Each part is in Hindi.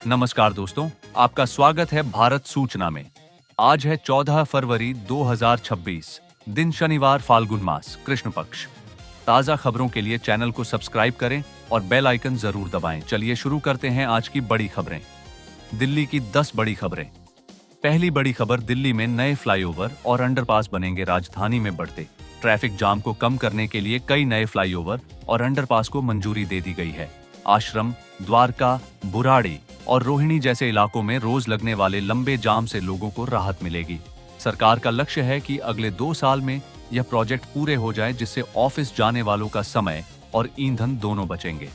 नमस्कार दोस्तों, आपका स्वागत है भारत सूचना में। आज है 14 फरवरी 2026, दिन शनिवार, फाल्गुन मास, कृष्ण पक्ष। ताजा खबरों के लिए चैनल को सब्सक्राइब करें और बेल आइकन जरूर दबाएं। चलिए शुरू करते हैं आज की बड़ी खबरें। दिल्ली की 10 बड़ी खबरें। पहली बड़ी खबर, दिल्ली में नए फ्लाईओवर और अंडरपास बनेंगे। राजधानी में बढ़ते ट्रैफिक जाम को कम करने के लिए कई नए फ्लाईओवर और अंडरपास को मंजूरी दे दी गई है। आश्रम, द्वारका, बुराड़ी और रोहिणी जैसे इलाकों में रोज लगने वाले लंबे जाम से लोगों को राहत मिलेगी। सरकार का लक्ष्य है कि अगले 2 साल में यह प्रोजेक्ट पूरे हो जाए, जिससे ऑफिस जाने वालों का समय और ईंधन दोनों बचेंगे।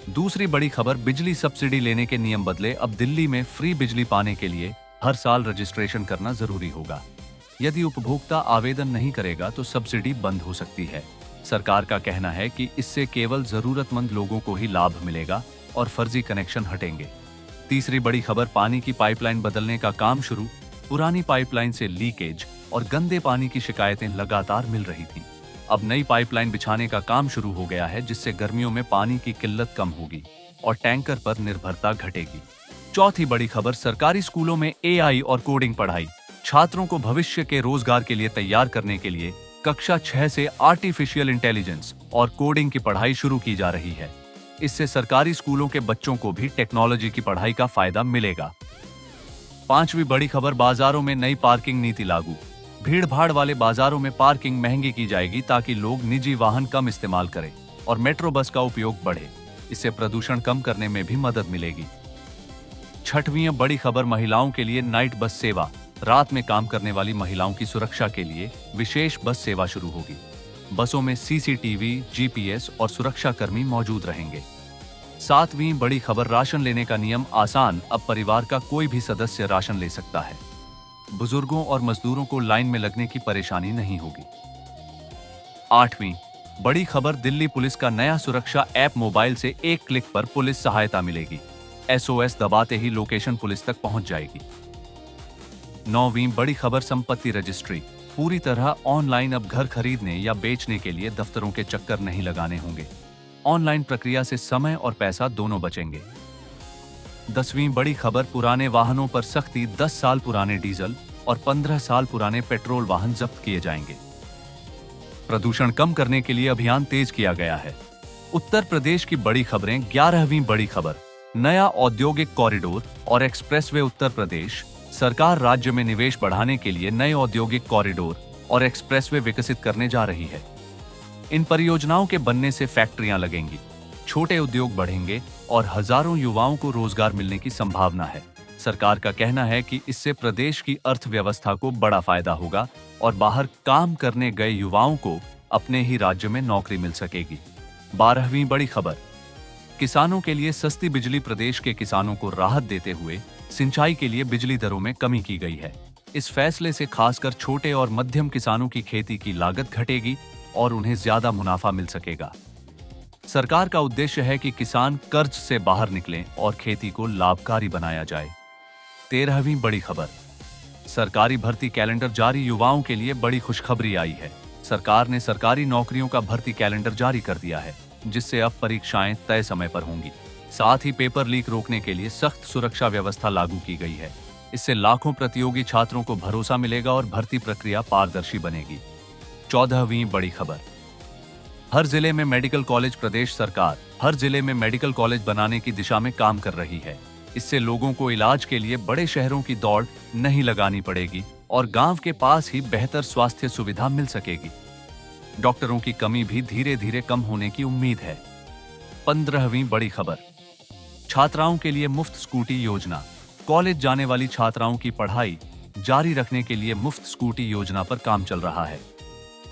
दूसरी बड़ी खबर, बिजली सब्सिडी लेने के नियम बदले। अब दिल्ली में फ्री बिजली पाने के लिए हर साल रजिस्ट्रेशन करना जरूरी होगा। यदि उपभोक्ता आवेदन नहीं करेगा तो सब्सिडी बंद हो सकती है। सरकार का कहना है कि इससे केवल जरूरतमंद लोगों को ही लाभ मिलेगा और फर्जी कनेक्शन हटेंगे। तीसरी बड़ी खबर, पानी की पाइपलाइन बदलने का काम शुरू। पुरानी पाइपलाइन से लीकेज और गंदे पानी की शिकायतें लगातार मिल रही थीं। अब नई पाइपलाइन बिछाने का काम शुरू हो गया है, जिससे गर्मियों में पानी की किल्लत कम होगी और टैंकर पर निर्भरता घटेगी। चौथी बड़ी खबर, सरकारी स्कूलों में एआई और कोडिंग पढ़ाई। छात्रों को भविष्य के रोजगार के लिए तैयार करने के लिए कक्षा 6 से आर्टिफिशियल इंटेलिजेंस और कोडिंग की पढ़ाई शुरू की जा रही है। इससे सरकारी स्कूलों के बच्चों को भी टेक्नोलॉजी की पढ़ाई का फायदा मिलेगा। पांचवी बड़ी खबर, बाजारों में नई पार्किंग नीति लागू। भीड़ भाड़ वाले बाजारों में पार्किंग महंगी की जाएगी ताकि लोग निजी वाहन कम इस्तेमाल करें और मेट्रो बस का उपयोग बढ़े। इससे प्रदूषण कम करने में भी मदद मिलेगी। छठवीं बड़ी खबर, महिलाओं के लिए नाइट बस सेवा। रात में काम करने वाली महिलाओं की सुरक्षा के लिए विशेष बस सेवा शुरू होगी। बसों में सीसीटीवी, जीपीएस और सुरक्षा कर्मी मौजूद रहेंगे। सातवीं बड़ी खबर, राशन लेने का नियम आसान। अब परिवार का कोई भी सदस्य राशन ले सकता है। बुजुर्गों और मजदूरों को लाइन में लगने की परेशानी नहीं होगी। आठवीं बड़ी खबर, दिल्ली पुलिस का नया सुरक्षा ऐप। मोबाइल से एक क्लिक पर पुलिस सहायता मिलेगी। एसओएस दबाते ही लोकेशन पुलिस तक पहुंच जाएगी। नौवीं बड़ी खबर, संपत्ति रजिस्ट्री। पूरी तरह ऑनलाइन। अब घर खरीदने या बेचने के लिए दफ्तरों के चक्कर नहीं लगाने होंगे। ऑनलाइन प्रक्रिया से समय और पैसा दोनों बचेंगे। 10वीं बड़ी खबर, पुराने वाहनों पर सख्ती। 10 साल पुराने डीजल और 15 साल पुराने पेट्रोल वाहन जब्त किए जाएंगे। प्रदूषण कम करने के लिए अभियान तेज किया गया है। उत्तर प्रदेश की बड़ी खबरें। 11वीं बड़ी खबर, नया औद्योगिक कॉरिडोर और एक्सप्रेसवे। उत्तर प्रदेश सरकार राज्य में निवेश बढ़ाने के लिए नए औद्योगिक कॉरिडोर और एक्सप्रेसवे विकसित करने जा रही है। इन परियोजनाओं के बनने से फैक्ट्रियां लगेंगी, छोटे उद्योग बढ़ेंगे और हजारों युवाओं को रोजगार मिलने की संभावना है। सरकार का कहना है कि इससे प्रदेश की अर्थव्यवस्था को बड़ा फायदा होगा और बाहर काम करने गए युवाओं को अपने ही राज्य में नौकरी मिल सकेगी। 12वीं बड़ी खबर, किसानों के लिए सस्ती बिजली। प्रदेश के किसानों को राहत देते हुए सिंचाई के लिए बिजली दरों में कमी की गई है। इस फैसले से खासकर छोटे और मध्यम किसानों की खेती की लागत घटेगी और उन्हें ज्यादा मुनाफा मिल सकेगा। सरकार का उद्देश्य है कि किसान कर्ज से बाहर निकलें और खेती को लाभकारी बनाया जाए। 13वीं बड़ी खबर, सरकारी भर्ती कैलेंडर जारी। युवाओं के लिए बड़ी खुशखबरी आई है। सरकार ने सरकारी नौकरियों का भर्ती कैलेंडर जारी कर दिया है, जिससे अब परीक्षाएं तय समय पर होंगी। साथ ही पेपर लीक रोकने के लिए सख्त सुरक्षा व्यवस्था लागू की गई है। इससे लाखों प्रतियोगी छात्रों को भरोसा मिलेगा और भर्ती प्रक्रिया पारदर्शी बनेगी। 14वीं बड़ी खबर, हर जिले में मेडिकल कॉलेज। प्रदेश सरकार हर जिले में मेडिकल कॉलेज बनाने की दिशा में काम कर रही है। इससे लोगों को इलाज के लिए बड़े शहरों की दौड़ नहीं लगानी पड़ेगी और गांव के पास ही बेहतर स्वास्थ्य सुविधा मिल सकेगी। डॉक्टरों की कमी भी धीरे धीरे कम होने की उम्मीद है। 15वीं बड़ी खबर, छात्राओं के लिए मुफ्त स्कूटी योजना। कॉलेज जाने वाली छात्राओं की पढ़ाई जारी रखने के लिए मुफ्त स्कूटी योजना पर काम चल रहा है।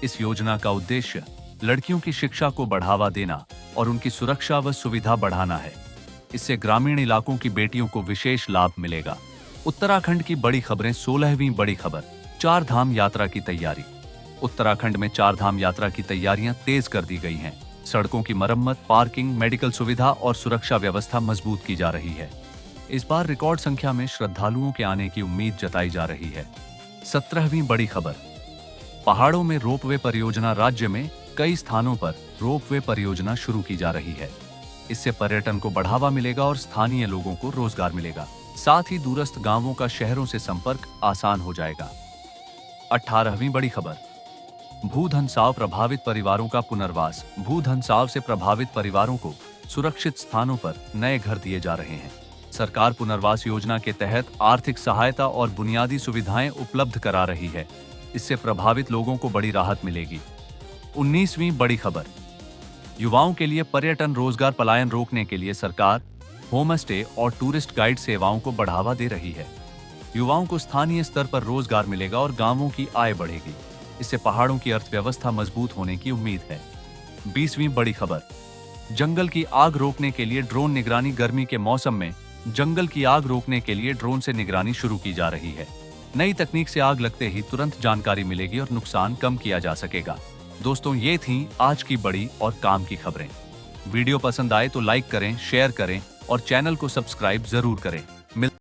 इस योजना का उद्देश्य लड़कियों की शिक्षा को बढ़ावा देना और उनकी सुरक्षा व सुविधा बढ़ाना है। इससे ग्रामीण इलाकों की बेटियों को विशेष लाभ मिलेगा। उत्तराखंड की बड़ी खबरें। 16वीं बड़ी खबर, 4 धाम यात्रा की तैयारी। उत्तराखंड में 4 धाम यात्रा की तैयारियां तेज कर दी गई हैं। सड़कों की मरम्मत, पार्किंग, मेडिकल सुविधा और सुरक्षा व्यवस्था मजबूत की जा रही है। इस बार रिकॉर्ड संख्या में श्रद्धालुओं के आने की उम्मीद जताई जा रही है। 17वीं बड़ी खबर, पहाड़ों में रोपवे परियोजना। राज्य में कई स्थानों पर रोपवे परियोजना शुरू की जा रही है। इससे पर्यटन को बढ़ावा मिलेगा और स्थानीय लोगों को रोजगार मिलेगा। साथ ही दूरस्थ गांवों का शहरों से संपर्क आसान हो जाएगा। 18वीं बड़ी खबर, भूधंसाव प्रभावित परिवारों का पुनर्वास। भूधंसाव से प्रभावित परिवारों को सुरक्षित स्थानों पर नए घर दिए जा रहे हैं। सरकार पुनर्वास योजना के तहत आर्थिक सहायता और बुनियादी सुविधाएं उपलब्ध करा रही है। इससे प्रभावित लोगों को बड़ी राहत मिलेगी। 19वीं बड़ी खबर, युवाओं के लिए पर्यटन रोजगार पलायन रोकने के लिए सरकार होम स्टे और टूरिस्ट गाइड सेवाओं को बढ़ावा दे रही है। युवाओं को स्थानीय स्तर पर रोजगार मिलेगा और गांवों की आय बढ़ेगी। इससे पहाड़ों की अर्थव्यवस्था मजबूत होने की उम्मीद है। 20वीं बड़ी खबर, जंगल की आग रोकने के लिए ड्रोन निगरानी। गर्मी के मौसम में जंगल की आग रोकने के लिए ड्रोन से निगरानी शुरू की जा रही है। नई तकनीक से आग लगते ही तुरंत जानकारी मिलेगी और नुकसान कम किया जा सकेगा। दोस्तों, ये थी आज की बड़ी और काम की खबरें। वीडियो पसंद आए तो लाइक करें, शेयर करें और चैनल को सब्सक्राइब जरूर करें।